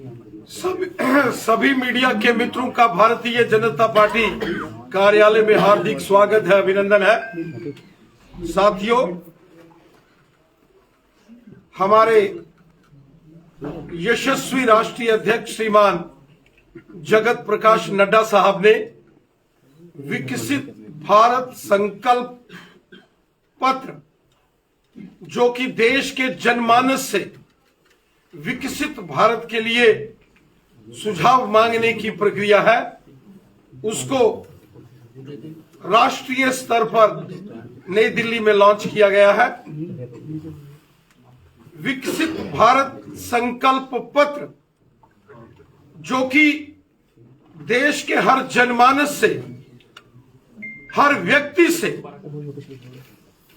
सभी मीडिया के मित्रों का भारतीय जनता पार्टी कार्यालय में हार्दिक स्वागत है, अभिनंदन है। साथियों, हमारे यशस्वी राष्ट्रीय अध्यक्ष श्रीमान जगत प्रकाश नड्डा साहब ने विकसित भारत संकल्प पत्र, जो कि देश के जनमानस से विकसित भारत के लिए सुझाव मांगने की प्रक्रिया है, उसको राष्ट्रीय स्तर पर नई दिल्ली में लॉन्च किया गया है। विकसित भारत संकल्प पत्र, जो कि देश के हर जनमानस से, हर व्यक्ति से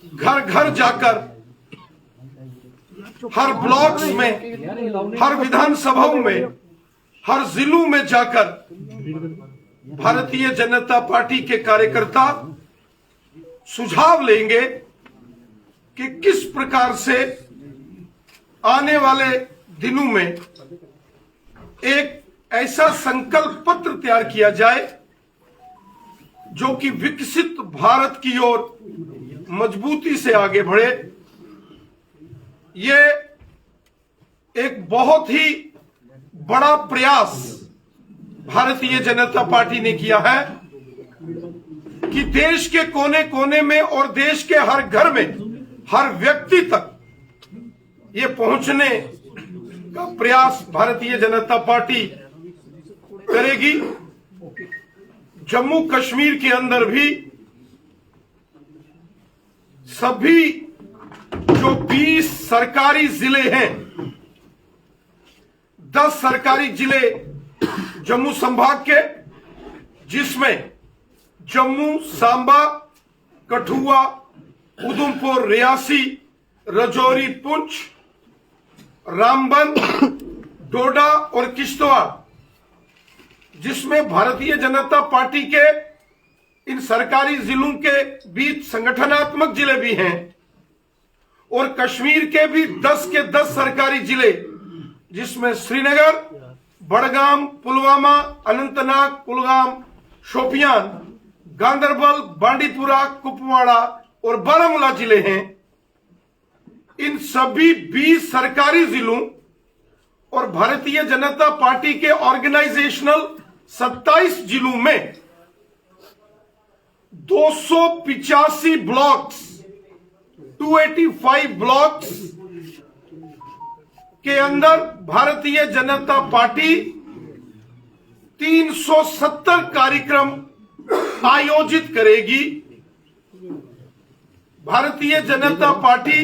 घर घर जाकर, हर ब्लॉक्स में, हर विधानसभाओं में, हर जिलों में जाकर भारतीय जनता पार्टी के कार्यकर्ता सुझाव लेंगे कि किस प्रकार से आने वाले दिनों में एक ऐसा संकल्प पत्र तैयार किया जाए जो कि विकसित भारत की ओर मजबूती से आगे बढ़े। ये एक बहुत ही बड़ा प्रयास भारतीय जनता पार्टी ने किया है कि देश के कोने कोने में और देश के हर घर में, हर व्यक्ति तक ये पहुंचने का प्रयास भारतीय जनता पार्टी करेगी। जम्मू कश्मीर के अंदर भी सभी जो 20 सरकारी जिले हैं, 10 सरकारी जिले जम्मू संभाग के, जिसमें जम्मू, सांबा, कठुआ, उधमपुर, रियासी, राजौरी, पुंछ, रामबन, डोडा और किश्तवाड़, जिसमें भारतीय जनता पार्टी के इन सरकारी जिलों के बीच संगठनात्मक जिले भी हैं, और कश्मीर के भी 10 के 10 सरकारी जिले, जिसमें श्रीनगर, बड़गाम, पुलवामा, अनंतनाग, कुलगाम, शोपियान, गांदरबल, बांडीपुरा, कुपवाड़ा और बारामूला जिले हैं। इन सभी 20 सरकारी जिलों और भारतीय जनता पार्टी के ऑर्गेनाइजेशनल 27 जिलों में 285 ब्लॉक्स, 285 ब्लॉक्स के अंदर भारतीय जनता पार्टी 370 कार्यक्रम आयोजित करेगी। भारतीय जनता पार्टी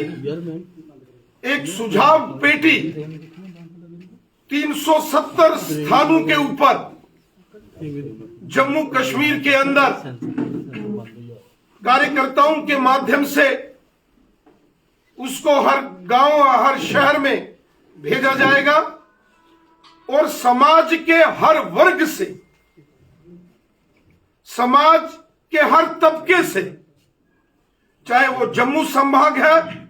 एक सुझाव पेटी 370 स्थानों के ऊपर जम्मू कश्मीर के अंदर कार्यकर्ताओं के माध्यम से उसको हर गांव, हर शहर में भेजा जाएगा, और समाज के हर वर्ग से, समाज के हर तबके से, चाहे वो जम्मू संभाग है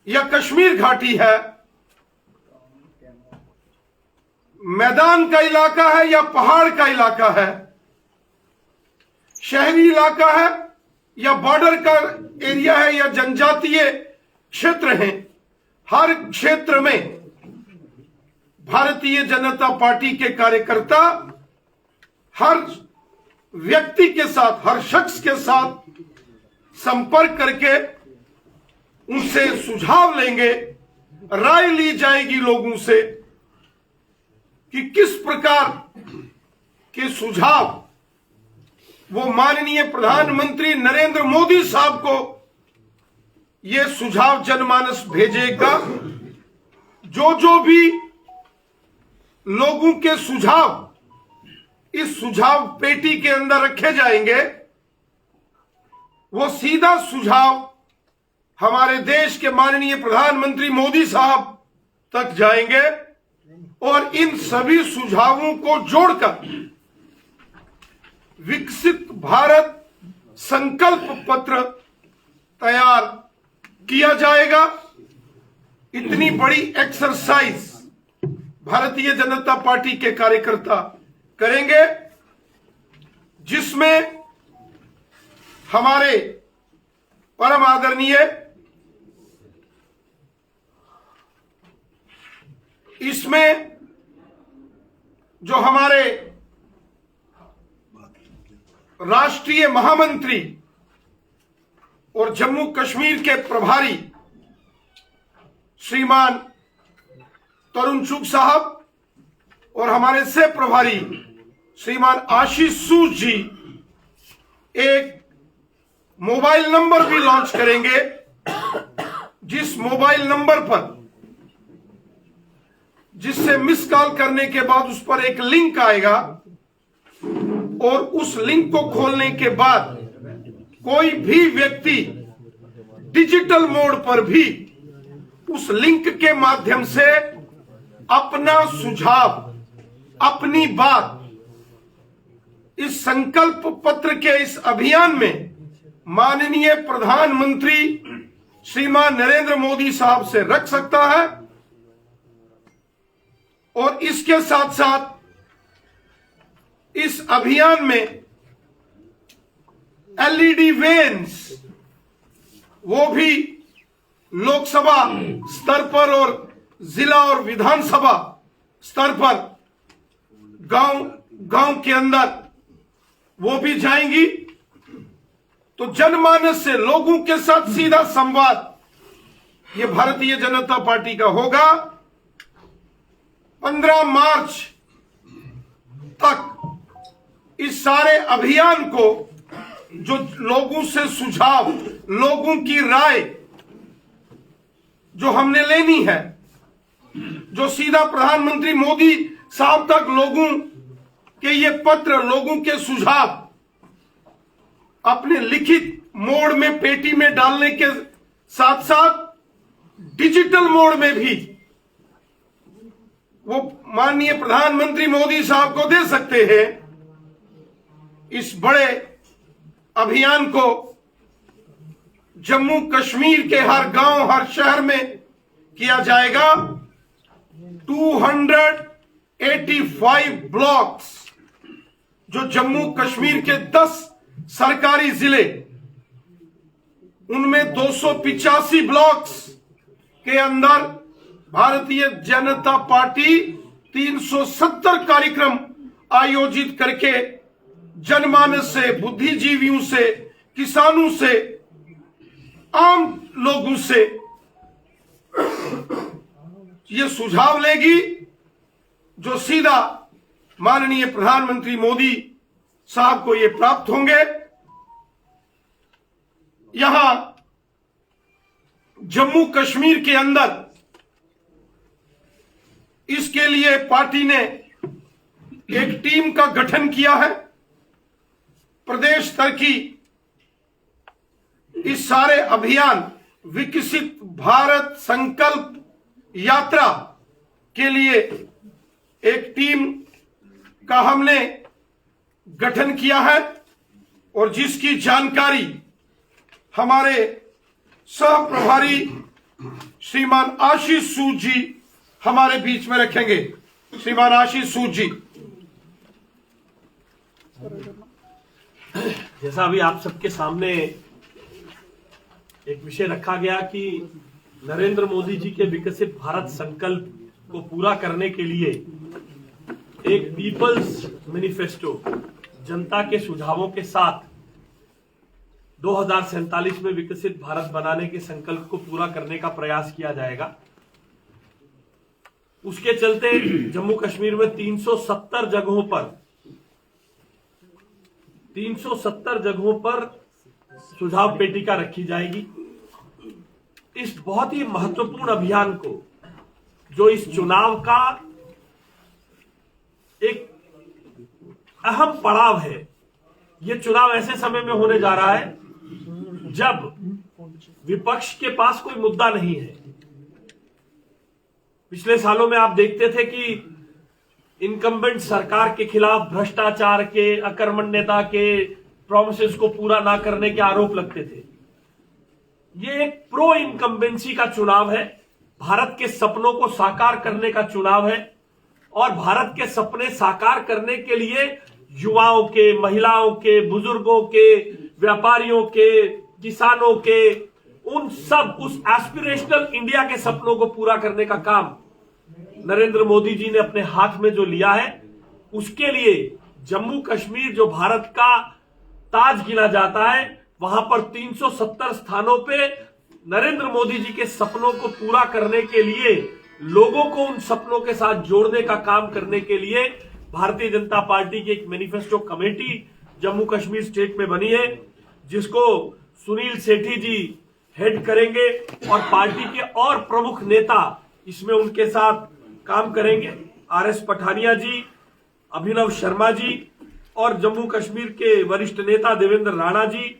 या कश्मीर घाटी है, मैदान का इलाका है या पहाड़ का इलाका है, शहरी इलाका है या बॉर्डर का एरिया है या जनजातीय क्षेत्र हैं, हर क्षेत्र में भारतीय जनता पार्टी के कार्यकर्ता हर व्यक्ति के साथ, हर शख्स के साथ संपर्क करके उनसे सुझाव लेंगे, राय ली जाएगी लोगों से कि किस प्रकार के सुझाव वो माननीय प्रधानमंत्री नरेंद्र मोदी साहब को ये सुझाव जनमानस भेजेगा। जो भी लोगों के सुझाव इस सुझाव पेटी के अंदर रखे जाएंगे, वो सीधा सुझाव हमारे देश के माननीय प्रधानमंत्री मोदी साहब तक जाएंगे, और इन सभी सुझावों को जोड़कर विकसित भारत संकल्प पत्र तैयार किया जाएगा। इतनी बड़ी एक्सरसाइज भारतीय जनता पार्टी के कार्यकर्ता करेंगे, जिसमें हमारे परम आदरणीय इसमें जो हमारे राष्ट्रीय महामंत्री और जम्मू कश्मीर के प्रभारी श्रीमान तरुण चुग साहब और हमारे से प्रभारी श्रीमान आशीष सूद जी एक मोबाइल नंबर भी लॉन्च करेंगे, जिस मोबाइल नंबर पर जिससे मिस कॉल करने के बाद उस पर एक लिंक आएगा और उस लिंक को खोलने के बाद कोई भी व्यक्ति डिजिटल मोड पर भी उस लिंक के माध्यम से अपना सुझाव, अपनी बात इस संकल्प पत्र के इस अभियान में माननीय प्रधानमंत्री श्रीमान नरेंद्र मोदी साहब से रख सकता है। और इसके साथ साथ इस अभियान में एलईडी वेन्स वो भी लोकसभा स्तर पर और जिला और विधानसभा स्तर पर गांव के अंदर वो भी जाएंगी। तो जनमानस से लोगों के साथ सीधा संवाद ये भारतीय जनता पार्टी का होगा। 15 मार्च तक इस सारे अभियान को जो लोगों से सुझाव, लोगों की राय जो हमने लेनी है, जो सीधा प्रधानमंत्री मोदी साहब तक लोगों के ये पत्र, लोगों के सुझाव अपने लिखित मोड में पेटी में डालने के साथ साथ डिजिटल मोड में भी वो माननीय प्रधानमंत्री मोदी साहब को दे सकते हैं। इस बड़े अभियान को जम्मू कश्मीर के हर गांव, हर शहर में किया जाएगा। 285 ब्लॉक्स जो जम्मू कश्मीर के 10 सरकारी जिले, उनमें 285 ब्लॉक्स के अंदर भारतीय जनता पार्टी 370 कार्यक्रम आयोजित करके जनमानस से, बुद्धिजीवियों से, किसानों से, आम लोगों से ये सुझाव लेगी जो सीधा माननीय प्रधानमंत्री मोदी साहब को ये प्राप्त होंगे। यहां जम्मू कश्मीर के अंदर इसके लिए पार्टी ने एक टीम का गठन किया है। प्रदेश स्तर की इस सारे अभियान विकसित भारत संकल्प यात्रा के लिए एक टीम का हमने गठन किया है और जिसकी जानकारी हमारे सह प्रभारी श्रीमान आशीष सूद जी हमारे बीच में रखेंगे। श्रीमान आशीष सूद जी। जैसा अभी आप सबके सामने एक विषय रखा गया कि नरेंद्र मोदी जी के विकसित भारत संकल्प को पूरा करने के लिए एक पीपल्स मैनिफेस्टो, जनता के सुझावों के साथ 2047 में विकसित भारत बनाने के संकल्प को पूरा करने का प्रयास किया जाएगा। उसके चलते जम्मू कश्मीर में 370 जगहों पर सुझाव पेटिका रखी जाएगी। इस बहुत ही महत्वपूर्ण अभियान को, जो इस चुनाव का एक अहम पड़ाव है, यह चुनाव ऐसे समय में होने जा रहा है जब विपक्ष के पास कोई मुद्दा नहीं है। पिछले सालों में आप देखते थे कि इनकम्बेंट सरकार के खिलाफ भ्रष्टाचार के, अकर्मण्यता के, प्रॉमिसेस को पूरा ना करने के आरोप लगते थे। ये एक प्रो इनकम्बेंसी का चुनाव है, भारत के सपनों को साकार करने का चुनाव है और भारत के सपने साकार करने के लिए युवाओं के, महिलाओं के, बुजुर्गों के, व्यापारियों के, किसानों के, उन सब उस एस्पिरेशनल इंडिया के सपनों को पूरा करने का काम नरेंद्र मोदी जी ने अपने हाथ में जो लिया है, उसके लिए जम्मू कश्मीर जो भारत का ताज गिना जाता है, वहां पर 370 स्थानों पे नरेंद्र मोदी जी के सपनों को पूरा करने के लिए, लोगों को उन सपनों के साथ जोड़ने का काम करने के लिए भारतीय जनता पार्टी की एक manifesto committee Jammu Kashmir state में बनी है, जिसको सुनील सेठी जी हेड करेंगे और पार्टी के और प्रमुख नेता इसमें उनके साथ काम करेंगे। आरएस पठानिया जी, अभिनव शर्मा जी और जम्मू कश्मीर के वरिष्ठ नेता देवेंद्र राणा जी,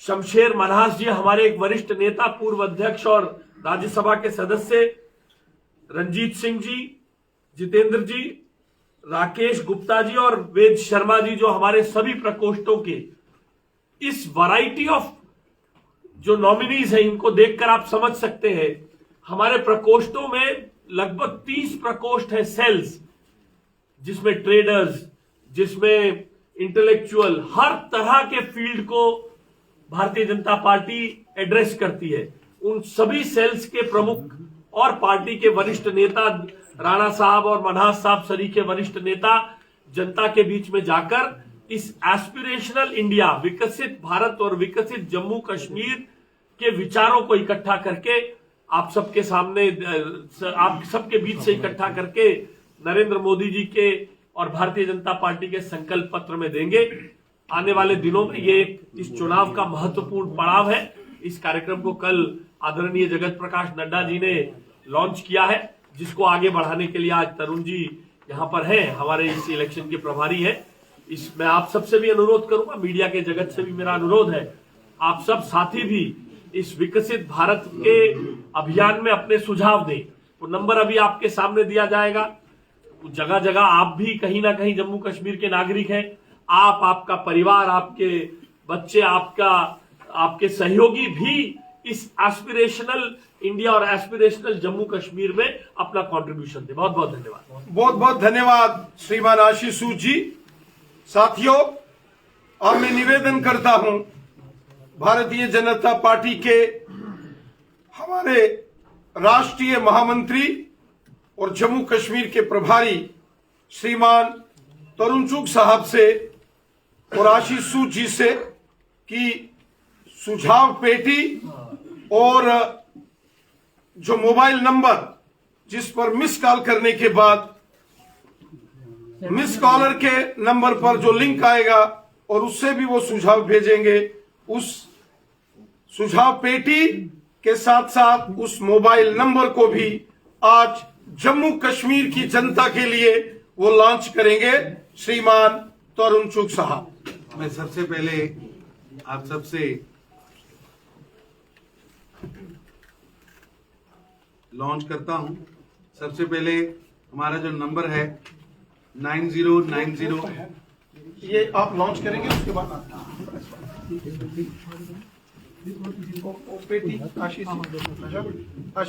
शमशेर मन्हास जी हमारे एक वरिष्ठ नेता, पूर्व अध्यक्ष और राज्यसभा के सदस्य, रंजीत सिंह जी, जितेंद्र जी, राकेश गुप्ता जी और वेद शर्मा जी, जो हमारे सभी प्रकोष्ठों के इस वैरायटी ऑफ जो नॉमिनीज हैं, इनको देखकर आप समझ सकते हैं हमारे प्रकोष्ठों में लगभग 30 प्रकोष्ठ है, सेल्स, जिसमें ट्रेडर्स, जिसमें इंटेलेक्चुअल, हर तरह के फील्ड को भारतीय जनता पार्टी एड्रेस करती है। उन सभी सेल्स के प्रमुख और पार्टी के वरिष्ठ नेता राणा साहब और मन्हास साहब सरी के वरिष्ठ नेता जनता के बीच में जाकर इस एस्पिरेशनल इंडिया, विकसित भारत और विकसित जम्मू कश्मीर के विचारों को इकट्ठा करके आप सबके सामने, आप सबके बीच से इकट्ठा करके नरेंद्र मोदी जी के और भारतीय जनता पार्टी के संकल्प पत्र में देंगे। आने वाले दिनों में ये इस चुनाव का महत्वपूर्ण पड़ाव है। इस कार्यक्रम को कल आदरणीय जगत प्रकाश नड्डा जी ने लॉन्च किया है, जिसको आगे बढ़ाने के लिए आज तरुण जी यहाँ पर हैं, हमारे इस इलेक्शन के प्रभारी हैं। इसमें आप सबसे भी अनुरोध करूंगा, मीडिया के जगत से भी मेरा अनुरोध है, आप सब साथी भी इस विकसित भारत के अभियान में अपने सुझाव दें। वो नंबर अभी आपके सामने दिया जाएगा। जगह जगह आप भी कहीं ना कहीं जम्मू कश्मीर के नागरिक हैं, आप, आपका परिवार, आपके बच्चे, आपके सहयोगी भी इस एस्पिरेशनल इंडिया और एस्पिरेशनल जम्मू कश्मीर में अपना कंट्रीब्यूशन दे। बहुत बहुत धन्यवाद। बहुत बहुत धन्यवाद श्रीमान आशीष सूद जी। साथियों, अब मैं निवेदन करता हूं भारतीय जनता पार्टी के हमारे राष्ट्रीय महामंत्री और जम्मू कश्मीर के प्रभारी श्रीमान तरुण चुग साहब से और आशीष सूद जी से कि सुझाव पेटी और जो मोबाइल नंबर जिस पर मिस कॉल करने के बाद मिस कॉलर के नंबर पर जो लिंक आएगा और उससे भी वो सुझाव भेजेंगे, उस सुझाव पेटी के साथ साथ उस मोबाइल नंबर को भी आज जम्मू कश्मीर की जनता के लिए वो लॉन्च करेंगे श्रीमान तरुण चुग साहब। मैं सबसे पहले आप सबसे लॉन्च करता हूं। सबसे पहले हमारा जो नंबर है 9090, ये आप लॉन्च करेंगे, उसके बाद पेटी आशीष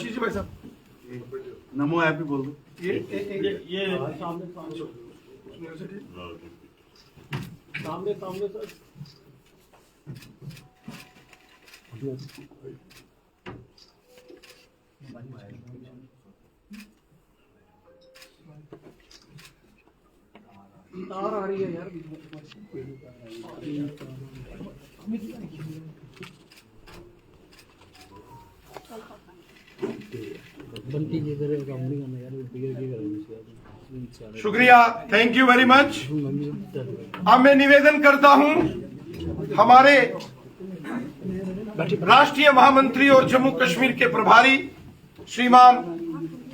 जी भाई साहब, नमो ऐप ही बोल दो। ये सामने सर। तार आ रही है यार। शुक्रिया, थैंक यू वेरी मच। अब मैं निवेदन करता हूं हमारे राष्ट्रीय महामंत्री और जम्मू कश्मीर के प्रभारी श्रीमान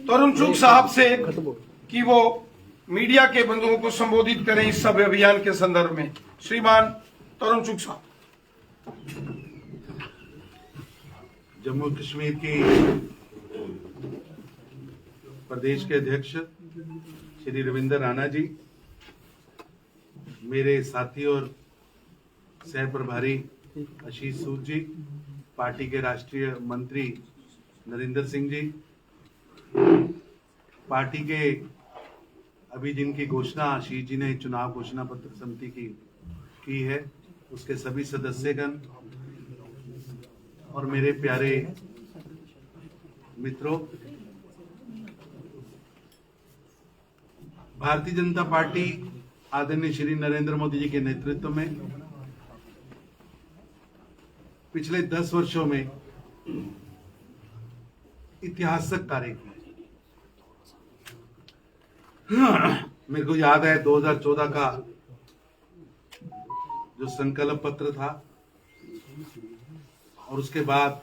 तरुण चुग साहब से कि वो मीडिया के बंधुओं को संबोधित करें इस सब अभियान के संदर्भ में। श्रीमान तरुण चुग साहब। जम्मू कश्मीर के प्रदेश के अध्यक्ष श्री रविंद्र राणा जी, मेरे साथी और सह प्रभारी आशीष सूद जी, पार्टी के राष्ट्रीय मंत्री नरेंद्र सिंह जी, पार्टी के अभी जिनकी घोषणा आशीष जी ने चुनाव घोषणा पत्र समिति की है, उसके सभी सदस्यगण और मेरे प्यारे मित्रों, भारतीय जनता पार्टी आदरणीय श्री नरेंद्र मोदी जी के नेतृत्व में पिछले 10 वर्षों में ऐतिहासिक कार्य किए। मेरे को याद है 2014 का जो संकल्प पत्र था, और उसके बाद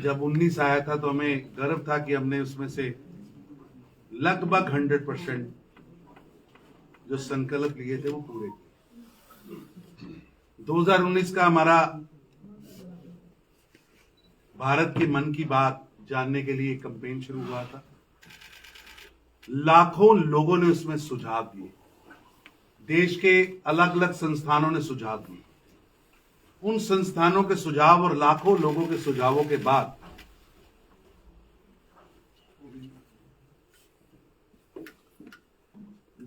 जब 19 आया था तो हमें गर्व था कि हमने उसमें से लगभग 100% जो संकल्प लिए थे वो पूरे किए। 2019 का हमारा भारत के मन की बात जानने के लिए कैंपेन शुरू हुआ था। लाखों लोगों ने उसमें सुझाव दिए, देश के अलग अलग संस्थानों ने सुझाव दिए। उन संस्थानों के सुझाव और लाखों लोगों के सुझावों के बाद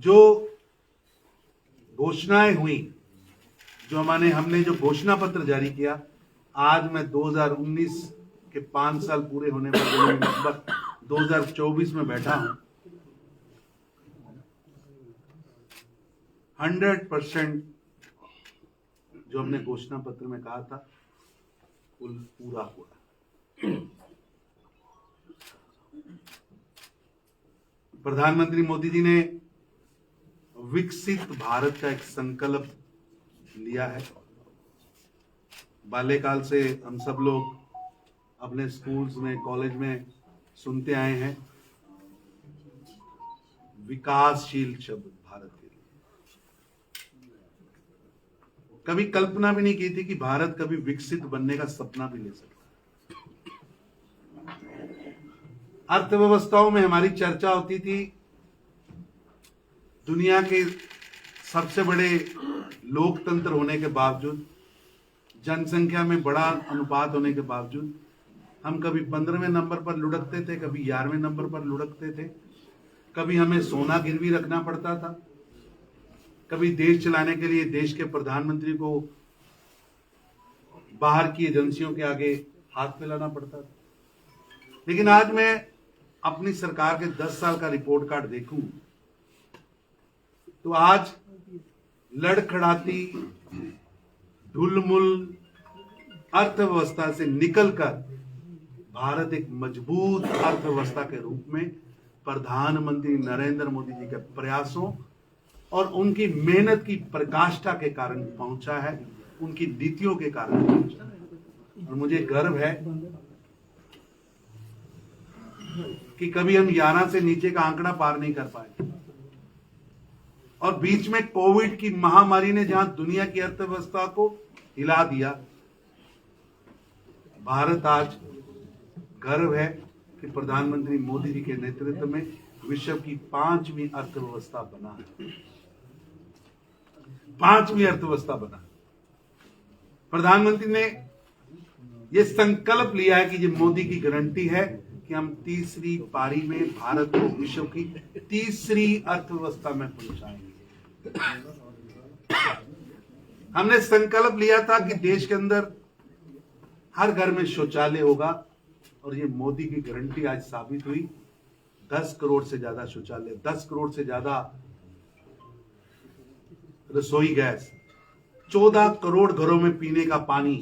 जो घोषणाएं हुई, जो हमने जो घोषणा पत्र जारी किया, आज मैं 2019 के 5 साल पूरे होने पर लगभग 2024 में बैठा हूं। 100% जो हमने घोषणा पत्र में कहा था वो पूरा हुआ। प्रधानमंत्री मोदी जी ने विकसित भारत का एक संकल्प लिया है। बाल्यकाल से हम सब लोग अपने स्कूल्स में, कॉलेज में सुनते आए हैं विकासशील शब्द भारत के लिए। कभी कल्पना भी नहीं की थी कि भारत कभी विकसित बनने का सपना भी ले सकता है। अर्थव्यवस्थाओं में हमारी चर्चा होती थी, दुनिया के सबसे बड़े लोकतंत्र होने के बावजूद, जनसंख्या में बड़ा अनुपात होने के बावजूद हम कभी 15वें नंबर पर लुढ़कते थे, कभी 11वें नंबर पर लुढ़कते थे। कभी हमें सोना गिरवी रखना पड़ता था, कभी देश चलाने के लिए देश के प्रधानमंत्री को बाहर की एजेंसियों के आगे हाथ फैलाना पड़ता था। लेकिन आज मैं अपनी सरकार के 10 साल का रिपोर्ट कार्ड देखूं तो आज लड़खड़ाती ढुलमुल अर्थव्यवस्था से निकलकर भारत एक मजबूत अर्थव्यवस्था के रूप में प्रधानमंत्री नरेंद्र मोदी जी के प्रयासों और उनकी मेहनत की प्रकाष्ठा के कारण पहुंचा है, उनकी नीतियों के कारण पहुंचा है। और मुझे गर्व है कि कभी हम 11 से नीचे का आंकड़ा पार नहीं कर पाए, और बीच में कोविड की महामारी ने जहां दुनिया की अर्थव्यवस्था को हिला दिया, भारत आज गर्व है कि प्रधानमंत्री मोदी जी के नेतृत्व में विश्व की 5वीं अर्थव्यवस्था बना है। 5वीं अर्थव्यवस्था बना। प्रधानमंत्री ने यह संकल्प लिया है कि ये मोदी की गारंटी है कि हम तीसरी पारी में भारत को विश्व की तीसरी अर्थव्यवस्था में पहुंचाएंगे। हमने संकल्प लिया था कि देश के अंदर हर घर में शौचालय होगा, और ये मोदी की गारंटी आज साबित हुई। 10 करोड़ से ज्यादा शौचालय, 10 करोड़ से ज्यादा रसोई गैस, 14 करोड़ घरों में पीने का पानी,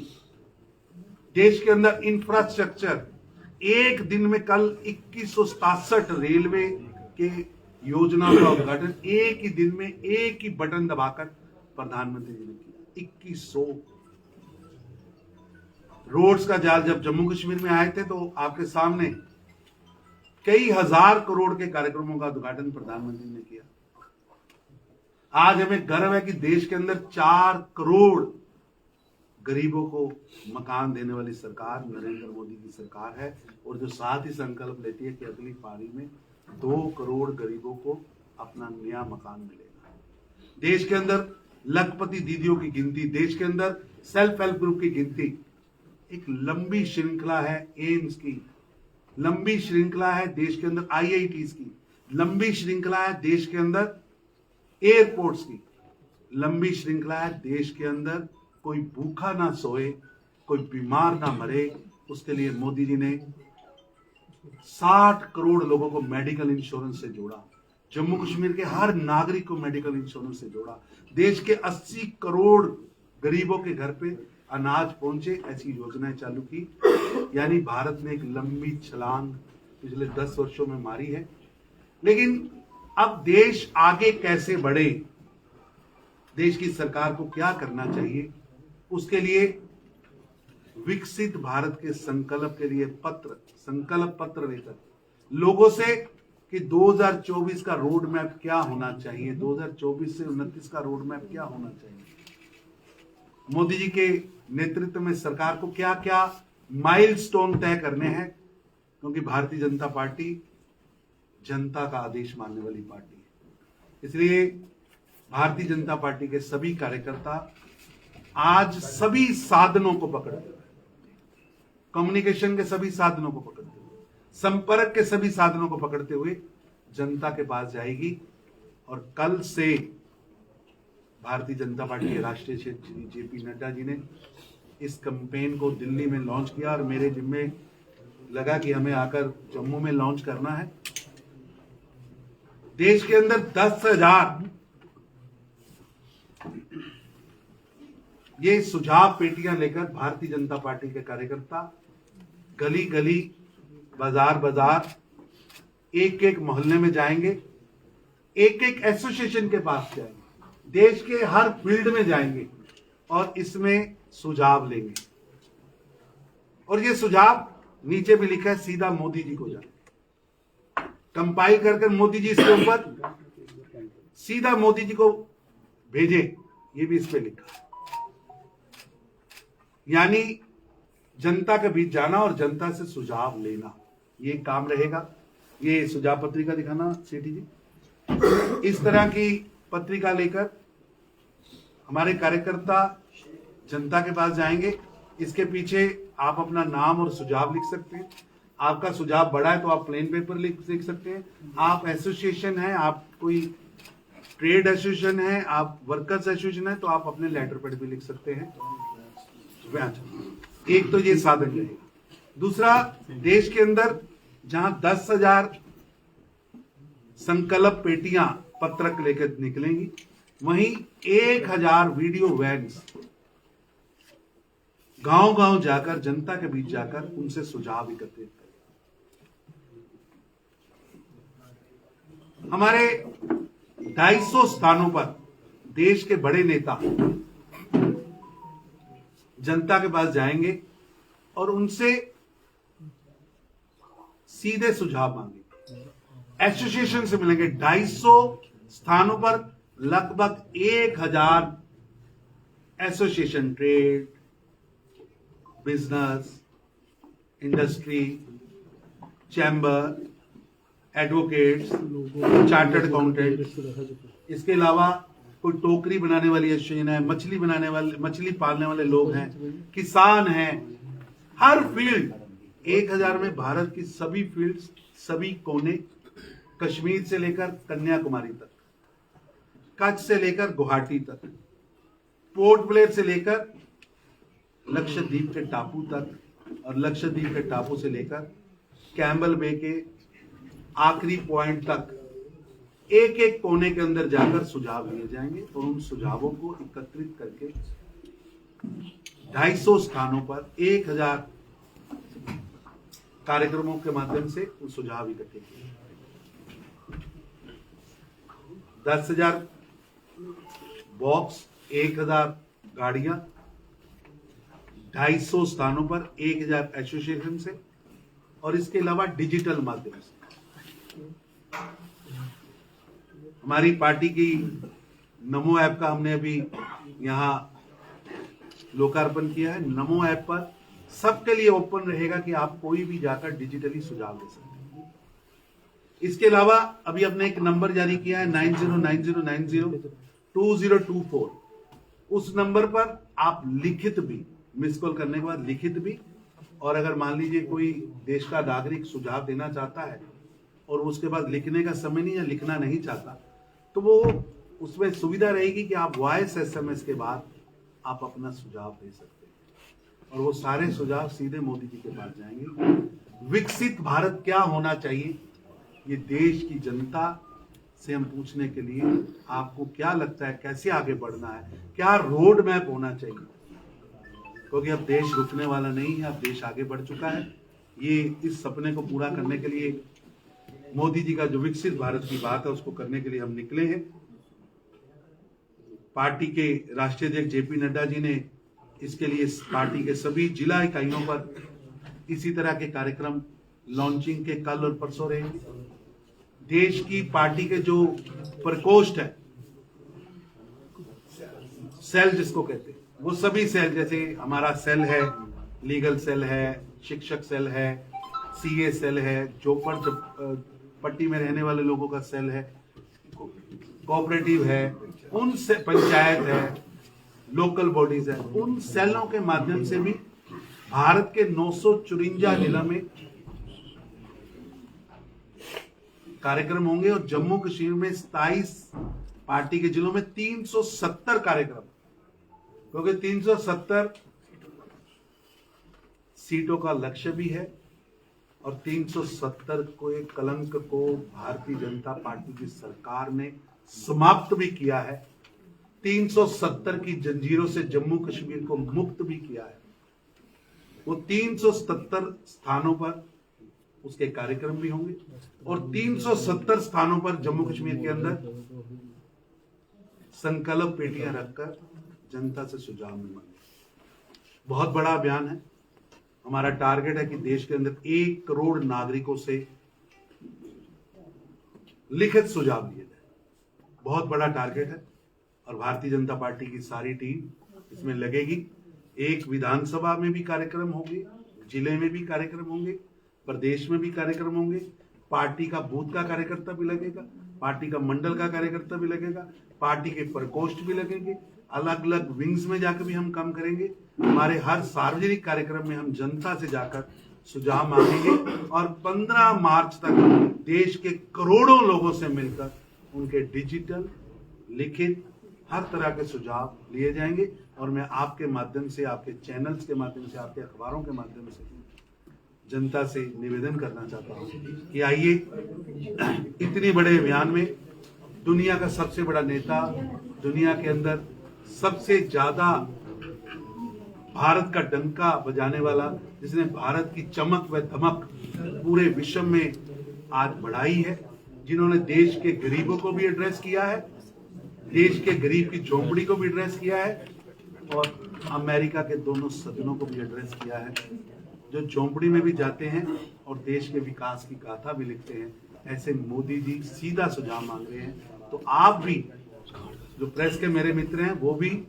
देश के अंदर इंफ्रास्ट्रक्चर। एक दिन में कल 2167 रेलवे के योजना का उद्घाटन एक ही दिन में एक ही बटन दबाकर प्रधानमंत्री जी ने किया। 2100 रोड्स का जाल जब जम्मू कश्मीर में आए थे तो आपके सामने कई हजार करोड़ के कार्यक्रमों का उद्घाटन प्रधानमंत्री ने किया। आज हमें गर्व है कि देश के अंदर 4 करोड़ गरीबों को मकान देने वाली सरकार नरेंद्र मोदी की सरकार है, और जो साथ ही संकल्प लेती है कि अगली पारी में 2 करोड़ गरीबों को अपना नया मकान मिलेगा। देश के अंदर लखपति दीदियों की गिनती, देश के अंदर सेल्फ हेल्प ग्रुप की गिनती, एक लंबी श्रृंखला है एम्स की, लंबी श्रृंखला है देश के अंदर IITs की, लंबी श्रृंखला है देश के अंदर एयरपोर्ट्स की, लंबी श्रृंखला है देश के अंदर कोई भूखा ना सोए, कोई बीमार ना मरे, उसके लिए मोदी जी ने 60 करोड़ लोगों को मेडिकल इंश्योरेंस से जोड़ा, जम्मू कश्मीर के हर नागरिक को मेडिकल इंश्योरेंस से जोड़ा, देश के 80 करोड़ गरीबों के घर पे अनाज पहुंचे, ऐसी योजनाएं चालू की। यानी भारत ने एक लंबी छलांग पिछले 10 वर्षों में मारी है। लेकिन अब देश आगे कैसे बढ़े, देश की सरकार को क्या करना चाहिए, उसके लिए विकसित भारत के संकल्प के लिए संकल्प पत्र लेकर लोगों से कि 2024 का रोड मैप क्या होना चाहिए, 2024 से 29 का रोड मैप क्या होना चाहिए, मोदी जी के नेतृत्व में सरकार को क्या क्या माइलस्टोन तय करने हैं, क्योंकि भारतीय जनता पार्टी जनता का आदेश मानने वाली पार्टी है। इसलिए भारतीय जनता पार्टी के सभी कार्यकर्ता आज सभी साधनों को पकड़ते हुए, कम्युनिकेशन के सभी साधनों को पकड़ते हुए, संपर्क के सभी साधनों को पकड़ते हुए जनता के पास जाएगी। और कल से भारतीय जनता पार्टी के राष्ट्रीय अध्यक्ष श्री जेपी नड्डा जी ने इस कैंपेन को दिल्ली में लॉन्च किया और मेरे जिम्मे लगा कि हमें आकर जम्मू में लॉन्च करना है। देश के अंदर 10,000 ये सुझाव पेटियां लेकर भारतीय जनता पार्टी के कार्यकर्ता गली गली, बाजार बाजार, एक एक मोहल्ले में जाएंगे, एक एक एसोसिएशन के पास जाएंगे, देश के हर फील्ड में जाएंगे और इसमें सुझाव लेंगे। और ये सुझाव नीचे भी लिखा है सीधा मोदी जी को जाए, कंपाइल कर मोदी जी इसके ऊपर सीधा मोदी जी को भेजे, ये भी इस पे लिखा है। यानी जनता के बीच जाना और जनता से सुझाव लेना, ये काम रहेगा। ये सुझाव पत्रिका दिखाना सेठी जी। इस तरह की पत्रिका लेकर हमारे कार्यकर्ता जनता के पास जाएंगे। इसके पीछे आप अपना नाम और सुझाव लिख सकते हैं। आपका सुझाव बड़ा है तो आप प्लेन पेपर लिख सकते हैं। आप एसोसिएशन है, आप कोई ट्रेड एसोसिएशन है, आप वर्कर्स एसोसिएशन है, तो आप अपने लेटर पैड भी लिख सकते हैं। एक तो ये साधन रहेगा। दूसरा, देश के अंदर जहां 10,000 संकल्प पेटियां पत्रक लेकर निकलेंगी, वहीं 1,000 वीडियो वैन्स गांव गांव जाकर, जनता के बीच जाकर उनसे सुझाव एकत्रित करें। हमारे 250 स्थानों पर देश के बड़े नेता जनता के पास जाएंगे और उनसे सीधे सुझाव मांगेंगे। एसोसिएशन से मिलेंगे। 250 स्थानों पर लगभग 1,000 association, trade, business, industry, chamber, advocates, chartered accountant, इसके अलावा कोई टोकरी बनाने वाली एसोसिएशन है, मछली पालने वाले लोग हैं, किसान हैं, हर फील्ड 1,000 में भारत की सभी फील्ड, सभी कोने, कश्मीर से लेकर कन्याकुमारी तक, कच्छ से लेकर गुवाहाटी तक, पोर्ट ब्लेयर से लेकर लक्षद्वीप के टापू तक, और लक्षद्वीप के टापू से लेकर कैम्बल बे के आखिरी पॉइंट तक एक एक कोने के अंदर जाकर सुझाव लिए जाएंगे और उन सुझावों को एकत्रित करके 250 स्थानों पर 1,000 कार्यक्रमों के माध्यम से उन सुझाव इकट्ठे किए। 10,000 बॉक्स, 1,000 गाड़ियां, 250 स्थानों पर 1,000 एसोसिएशन से, और इसके अलावा डिजिटल माध्यम से। हमारी पार्टी की नमो ऐप का हमने अभी यहां लोकार्पण किया है। नमो ऐप पर सबके लिए ओपन रहेगा कि आप कोई भी जाकर डिजिटली सुझाव दे सकते हैं। इसके अलावा अभी हमने एक नंबर जारी किया है 9090902024। उस नंबर पर आप लिखित भी, मिस कॉल करने के बाद लिखित भी, और अगर मान लीजिए कोई देश का नागरिक सुझाव देना चाहता है और उसके बाद लिखने का समय नहीं या लिखना नहीं चाहता, तो वो उसमें सुविधा रहेगी कि आप वॉइस SMS के बाद आप अपना सुझाव दे सकते हैं और वो सारे सुझाव सीधे मोदी जी के पास जाएंगे। विकसित भारत क्या होना चाहिए, ये देश की जनता से हम पूछने के लिए आपको क्या लगता है, कैसे आगे बढ़ना है, क्या रोड मैप होना चाहिए, क्योंकि अब देश रुकने वाला नहीं है, अब देश आगे बढ़ चुका है। ये इस सपने को पूरा करने के लिए मोदी जी का जो विकसित भारत की बात है उसको करने के लिए हम निकले हैं। पार्टी के राष्ट्रीय अध्यक्ष JP नड्डा जी ने इसके लिए पार्टी के सभी जिला इकाइयों पर इसी तरह के कार्यक्रम लॉन्चिंग के कल और परसों रहेंगे। देश की पार्टी के जो प्रकोष्ठ है, सेल जिसको कहते हैं, वो सभी सेल, जैसे हमारा सेल है, लीगल सेल है, शिक्षक सेल है, CA सेल है, चौपड़ पट्टी में रहने वाले लोगों का सेल है, कोऑपरेटिव है, उन से पंचायत है, लोकल बॉडीज है, उन सेलों के माध्यम से भी भारत के 954 जिला में कार्यक्रम होंगे और जम्मू कश्मीर में 27 पार्टी के जिलों में 370 कार्यक्रम, क्योंकि 370 सीटों का लक्ष्य भी है और 370 को एक कलंक को भारतीय जनता पार्टी की सरकार ने समाप्त भी किया है। 370 की जंजीरों से जम्मू कश्मीर को मुक्त भी किया है। वो 370 स्थानों पर उसके कार्यक्रम भी होंगे और 370 स्थानों पर जम्मू कश्मीर के अंदर संकल्प पेटियां रखकर जनता से सुझाव मांगे। बहुत बड़ा अभियान है। हमारा टारगेट है कि देश के अंदर 1 करोड़ नागरिकों से लिखित सुझाव लिए जाए। बहुत बड़ा टारगेट है और भारतीय जनता पार्टी की सारी टीम इसमें लगेगी। एक विधानसभा में भी कार्यक्रम होंगे, जिले में भी कार्यक्रम होंगे, प्रदेश में भी कार्यक्रम होंगे। पार्टी का बूथ का कार्यकर्ता भी लगेगा, पार्टी का मंडल का कार्यकर्ता भी लगेगा, पार्टी के प्रकोष्ठ भी लगेंगे। अलग अलग विंग्स में जाकर भी हम काम करेंगे। हमारे हर सार्वजनिक कार्यक्रम में हम जनता से जाकर सुझाव मांगेंगे और 15 मार्च तक देश के करोड़ों लोगों से मिलकर उनके डिजिटल, लिखित, हर तरह के सुझाव लिए जाएंगे। और मैं आपके माध्यम से, आपके चैनल्स के माध्यम से, आपके अखबारों के माध्यम से जनता से निवेदन करना चाहता हूं कि आइए इतने बड़े अभियान में दुनिया का सबसे बड़ा नेता, दुनिया के अंदर सबसे ज्यादा भारत का डंका बजाने वाला, जिसने भारत की चमक व धमक पूरे विश्व में आज बढ़ाई है, जिन्होंने देश के गरीबों को भी एड्रेस किया है, देश के गरीब की झोंपड़ी को भी एड्रेस किया है और अमेरिका के दोनों सदनों को भी एड्रेस किया है, जो झोंपड़ी में भी जाते हैं और देश के विकास की गाथा भी लिखते हैं। ऐसे मोदी जी सीधा सुझाव मांग रहे हैं। तो आप भी, जो प्रेस के मेरे मित्र हैं, वो भी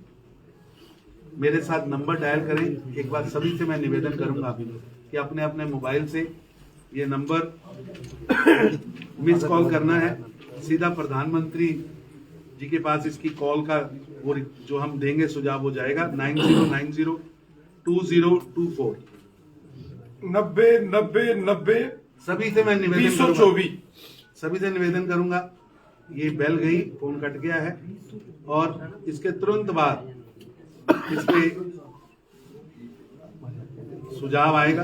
मेरे साथ नंबर डायल करें। एक बार सभी से मैं निवेदन करूंगा कि अपने अपने मोबाइल से ये नंबर मिस कॉल करना है, सीधा प्रधानमंत्री जी के पास इसकी कॉल का वो जो हम देंगे सुझाव हो जाएगा। 90902024 9090 सभी से मैं निवेदन 224 सभी से निवेदन करूंगा। ये बेल गई, फोन कट गया है और इसके तुरंत बाद इसके सुझाव आएगा,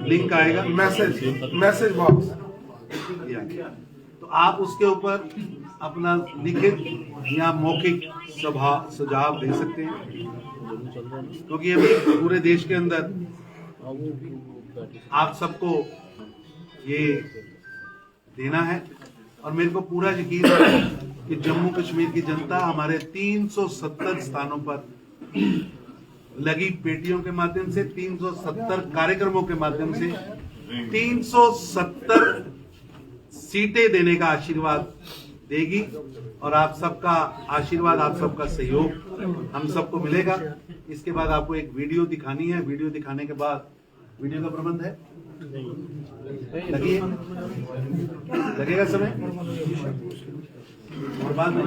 लिंक आएगा, मैसेज बॉक्स, तो आप उसके ऊपर अपना लिखित या मौखिक सुझाव दे सकते हैं, क्योंकि अभी पूरे देश के अंदर आप सबको ये देना है और मेरे को पूरा यकीन है कि जम्मू कश्मीर की जनता हमारे 370 स्थानों पर लगी पेटियों के माध्यम से, 370 कार्यक्रमों के माध्यम से 370 सीटें देने का आशीर्वाद देगी और आप सबका आशीर्वाद, आप सबका सहयोग हम सबको मिलेगा। इसके बाद आपको एक वीडियो दिखानी है। वीडियो दिखाने के बाद, वीडियो का प्रबंध है, लगेगा समय। बाद में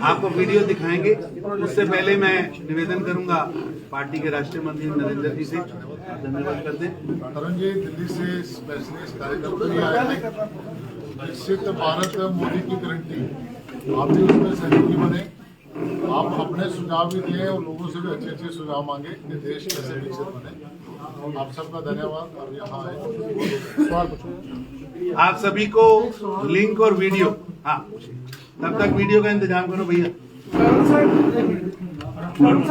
आपको वीडियो दिखाएंगे। उससे पहले मैं निवेदन करूंगा पार्टी के राष्ट्रीय मंत्री नरेंद्र जी से, धन्यवाद कर दें। तरुण जी, दिल्ली से स्पेशली इस कार्यक्रम के लिए आए हैं। विकसित भारत मोदी की गारंटी, आप भी उसमें सहयोगी बने, आप अपने सुझाव भी दें और लोगों से भी अच्छे अच्छे सुझाव मांगे कि देश कैसे विकसित बने। आप सबका धन्यवाद। अब यहाँ आए सवाल पूछो। आप सभी को लिंक और वीडियो, हाँ तब तक वीडियो का इंतजाम करो भैया। Sir,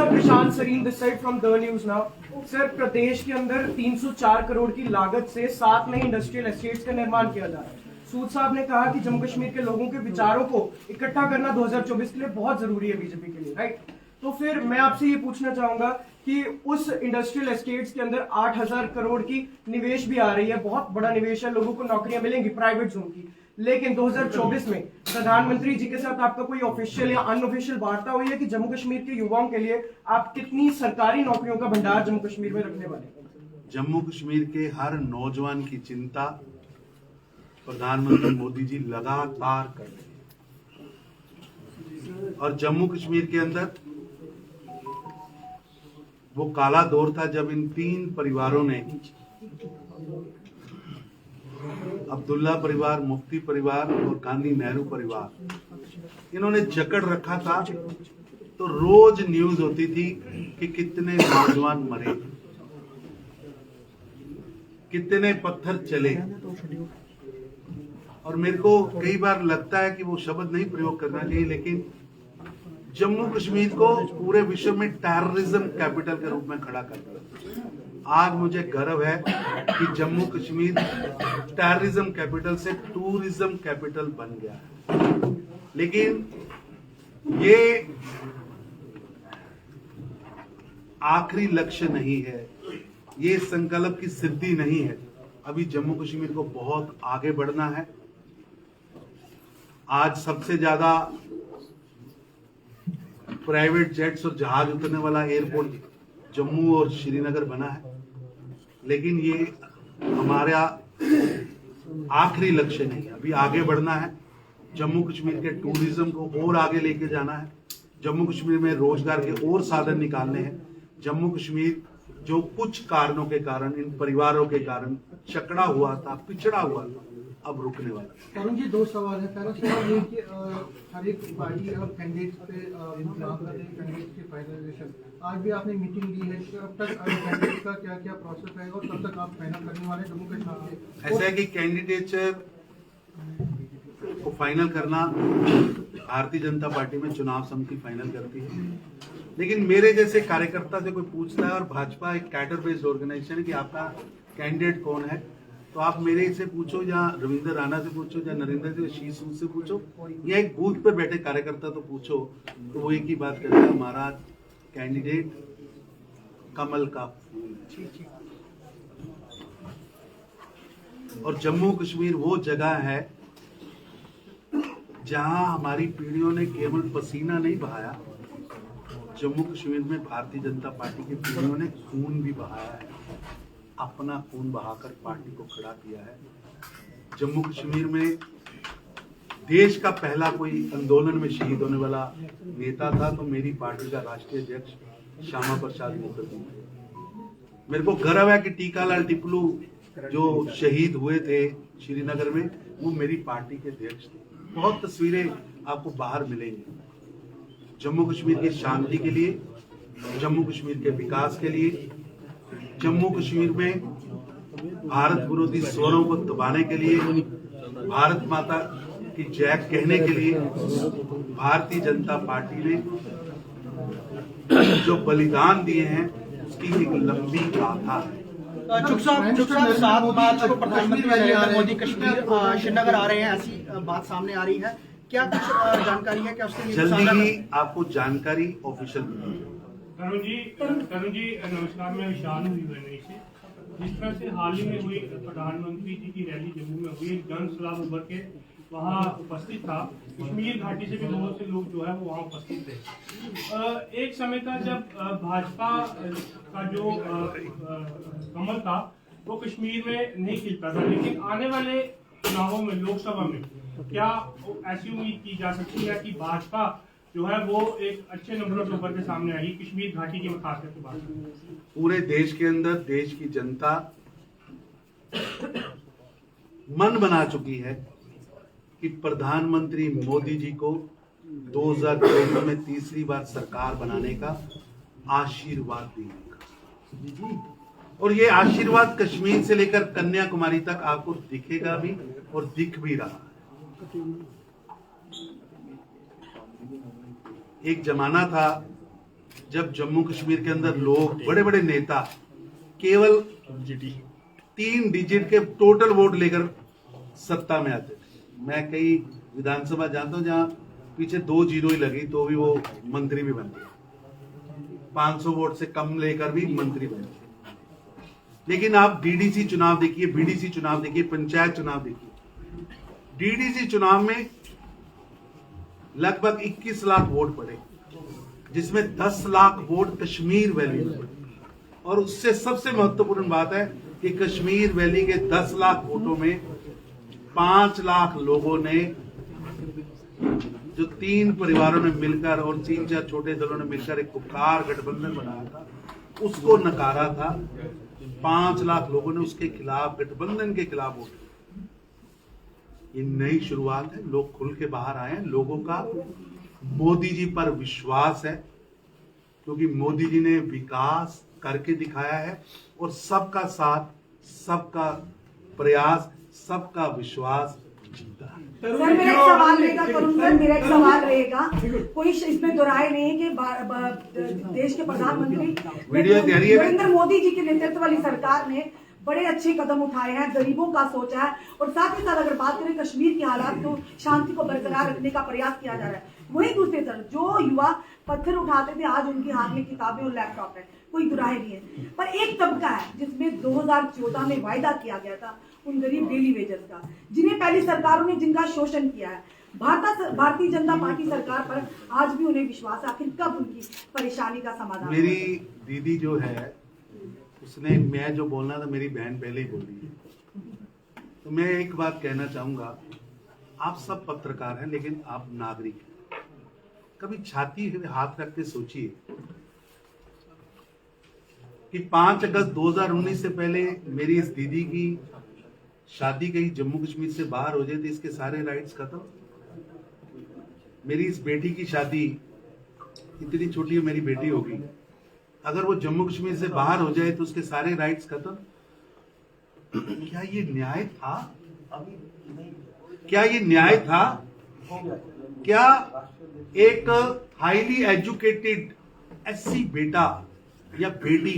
Prashant Sarin this side from the news now. Sir, प्रदेश के अंदर 304 करोड़ की लागत से 7 नए इंडस्ट्रियल एस्टेट्स का निर्माण किया जा रहा है। सूद साहब ने कहा कि जम्मू कश्मीर के लोगों के विचारों को इकट्ठा करना 2024 के लिए बहुत जरूरी है बीजेपी के लिए, राइट? तो फिर मैं आपसे ये पूछना चाहूंगा कि उस इंडस्ट्रियल एस्टेट्स के अंदर 8000 करोड़ की निवेश भी आ रही है, बहुत बड़ा निवेश है, लोगों को नौकरियां मिलेंगी प्राइवेट जोन की। लेकिन 2024 में प्रधानमंत्री जी के साथ आपका कोई ऑफिशियल या अनऑफिशियल वार्ता हुई है कि जम्मू कश्मीर के युवाओं के लिए आप कितनी सरकारी नौकरियों का भंडार जम्मू कश्मीर में रखने वाले हैं? जम्मू कश्मीर के हर नौजवान की चिंता प्रधानमंत्री मोदी जी लगातार कर रहे हैं। और जम्मू कश्मीर के अंदर वो काला दौर था जब इन 3 परिवारों ने, अब्दुल्ला परिवार, मुफ्ती परिवार और गांधी नेहरू परिवार, इन्होंने जकड़ रखा था। तो रोज न्यूज होती थी कि कितने नौजवान मरे, कितने पत्थर चले। और मेरे को कई बार लगता है कि वो शब्द नहीं प्रयोग करना चाहिए, लेकिन जम्मू कश्मीर को पूरे विश्व में टेररिज्म कैपिटल के रूप में खड़ा कर दिया। आज मुझे गर्व है कि जम्मू कश्मीर टेररिज्म कैपिटल से टूरिज्म कैपिटल बन गया है। लेकिन ये आखिरी लक्ष्य नहीं है, ये संकल्प की सिद्धि नहीं है। अभी जम्मू कश्मीर को बहुत आगे बढ़ना है। आज सबसे ज्यादा प्राइवेट जेट्स और जहाज उतरने वाला एयरपोर्ट जम्मू और श्रीनगर बना है। लेकिन ये हमारा आखिरी लक्ष्य नहीं है, अभी आगे बढ़ना है। जम्मू कश्मीर के टूरिज्म को और आगे लेके जाना है। जम्मू कश्मीर में रोजगार के और साधन निकालने हैं। जम्मू कश्मीर जो कुछ कारणों के कारण, इन परिवारों के कारण चकड़ा हुआ था, पिछड़ा हुआ था, अब रुकने वाला है। तरुण जी, 2 सवाल है। पहला सवाल ये कि हर एक पार्टी अब कैंडिडेट्स पे काम कर रही है, कैंडिडेट्स की फाइनलाइजेशन। आज भी आपने मीटिंग ली है, अब तक कैंडिडेट का क्या क्या प्रोसेस रहेगा और कब तक आप फाइनल करने वाले जम्मू कश्मीर के? ऐसा है कि कैंडिडेचर को फाइनल करना भारतीय जनता पार्टी में चुनाव समिति फाइनल करती है। लेकिन मेरे जैसे कार्यकर्ता से कोई पूछता है, और भाजपा एक कैडर बेस्ड ऑर्गेनाइजेशन है, कि आपका कैंडिडेट कौन है, तो आप मेरे से पूछो या रविंद्र राणा से पूछो या नरेंद्र जी शीश से पूछो या एक बूथ पे बैठे कार्यकर्ता तो पूछो, तो वो एक ही बात करेगा, हमारा कैंडिडेट कमल का फूल है। और जम्मू कश्मीर वो जगह है जहां हमारी पीढ़ियों ने केवल पसीना नहीं बहाया, जम्मू कश्मीर में भारतीय जनता पार्टी की पीढ़ियों ने खून भी बहाया है, अपना खून बहाकर पार्टी को खड़ा किया है। जम्मू कश्मीर में देश का पहला कोई आंदोलन में शहीद होने वाला नेता था तो मेरी पार्टी का राष्ट्रीय अध्यक्ष श्यामा प्रसाद मुखर्जी। मेरे को गर्व है कि टीकालाल टिपलू जो शहीद हुए थे श्रीनगर में, वो मेरी पार्टी के अध्यक्ष थे। बहुत तस्वीरें आपको बाहर मिलेंगी। जम्मू कश्मीर की शांति के लिए, जम्मू कश्मीर के विकास के लिए, जम्मू कश्मीर में भारत विरोधी स्वरों को दबाने के लिए, भारत माता की जय कहने के लिए भारतीय जनता पार्टी ने जो बलिदान दिए हैं उसकी एक लंबी गाथा है। चुप साहब 7 मार्च को प्रधानमंत्री नरेंद्र मोदी कश्मीर श्रीनगर आ रहे हैं, ऐसी बात सामने आ रही है। क्या कुछ जानकारी है? क्या उसके लिए जल्दी ही आपको जानकारी ऑफिशियल मिलेगी। तरुण जी नमस्कार, मैं विशाल हूँ यूएनआई से। जिस तरह से हाल ही में हुई प्रधानमंत्री जी की रैली जम्मू में हुई, जन सलाह उभर के वहाँ उपस्थित था। कश्मीर घाटी से भी बहुत से लोग जो है वो वहाँ उपस्थित थे। एक समय था जब भाजपा का जो कमल था वो कश्मीर में नहीं खिलता था, लेकिन आने वाले चुनावों में, लोकसभा में क्या ऐसी उम्मीद की जा सकती है कि भाजपा जो है वो एक अच्छे नंबरों से उभर के सामने आएगी कश्मीर घाटी की खास करके बात करें? पूरे देश के अंदर देश की जनता मन बना चुकी है कि प्रधानमंत्री मोदी जी को 2024 में तीसरी बार सरकार बनाने का आशीर्वाद देने का, और ये आशीर्वाद कश्मीर से लेकर कन्याकुमारी तक आपको दिखेगा भी और दिख भी रहा है। एक जमाना था जब जम्मू कश्मीर के अंदर लोग, बड़े बड़े नेता केवल 3 डिजिट के टोटल वोट लेकर सत्ता में आते थे। मैं कई विधानसभा जानता हूं जहां पीछे 2 जीरो ही लगी तो भी वो मंत्री भी बन गए, 500 वोट से कम लेकर भी मंत्री बन गए। लेकिन आप डीडीसी चुनाव देखिए, बीडीसी चुनाव देखिए, पंचायत चुनाव देखिए। डीडीसी चुनाव में लगभग 21 लाख वोट पड़े, जिसमें 10 लाख वोट कश्मीर वैली में पड़े। और उससे सबसे महत्वपूर्ण बात है कि कश्मीर वैली के 10 लाख वोटों में 5 लाख लोगों ने, जो 3 परिवारों ने मिलकर और 3-4 छोटे दलों ने मिलकर एक उपकार गठबंधन बनाया था, उसको नकारा था। 5 लाख लोगों ने उसके खिलाफ, गठबंधन के खिलाफ वोट। ये नई शुरुआत है, लोग खुल के बाहर आए हैं। लोगों का मोदी जी पर विश्वास है, क्योंकि मोदी जी ने विकास करके दिखाया है, और सबका साथ, सबका प्रयास, सबका विश्वास जीता है। सर मेरा एक सवाल रहेगा करुण सर, मेरा एक सवाल रहेगा, कोई इसमें दोहराए नहीं कि देश के प्रधानमंत्री नरेंद्र मोदी जी के नेतृत्व वाली सरकार ने बड़े अच्छे कदम उठाए हैं, गरीबों का सोचा है, और साथ ही साथ अगर बात करें कश्मीर की हालात तो शांति को बरकरार रखने का प्रयास किया जा रहा है। वहीं दूसरी तरफ जो युवा पत्थर उठाते थे, आज उनके हाथ में किताबें और लैपटॉप है, कोई दुराहे नहीं है। पर एक तबका है जिसमें 2014 में वायदा किया गया था उन गरीब डेली वेजर्स का, जिन्हें पहली सरकारों ने जिनका शोषण किया है। भारतीय जनता पार्टी सरकार पर आज भी उन्हें विश्वास है, आखिर कब उनकी परेशानी का समाधान? मेरी दीदी जो है उसने, मैं जो बोलना था मेरी बहन पहले ही बोल रही है। तो मैं एक बात कहना चाहूंगा, आप सब पत्रकार हैं लेकिन आप नागरिक हैं। कभी छाती पे हाथ रख के सोचिए कि 5 अगस्त 2019 से पहले मेरी इस दीदी की शादी कहीं जम्मू कश्मीर से बाहर हो जाए तो इसके सारे राइट्स खत्म। मेरी इस बेटी की शादी, इतनी छोटी मेरी बेटी होगी, अगर वो जम्मू कश्मीर से बाहर हो जाए तो उसके सारे राइट्स खत्म। क्या ये न्याय था? क्या ये न्याय था? क्या एक हाईली एजुकेटेड एससी बेटा या बेटी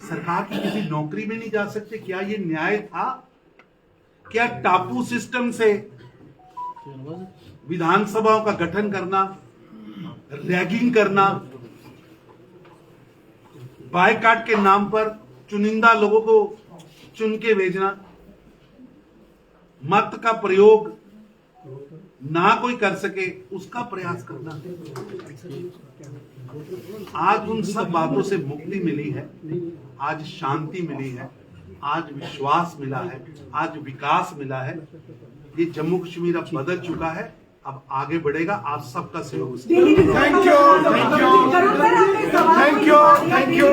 सरकार की किसी नौकरी में नहीं जा सकते? क्या ये न्याय था? क्या टापू सिस्टम से विधानसभाओं का गठन करना, रैगिंग करना, बायकाट के नाम पर चुनिंदा लोगों को चुन के भेजना, मत का प्रयोग ना कोई कर सके उसका प्रयास करना, आज उन सब बातों से मुक्ति मिली है, आज शांति मिली है, आज विश्वास मिला है, आज विकास मिला है। ये जम्मू कश्मीर अब बदल चुका है, अब आगे बढ़ेगा। आप सबका सहयोग। Thank you, thank you, thank you, thank you.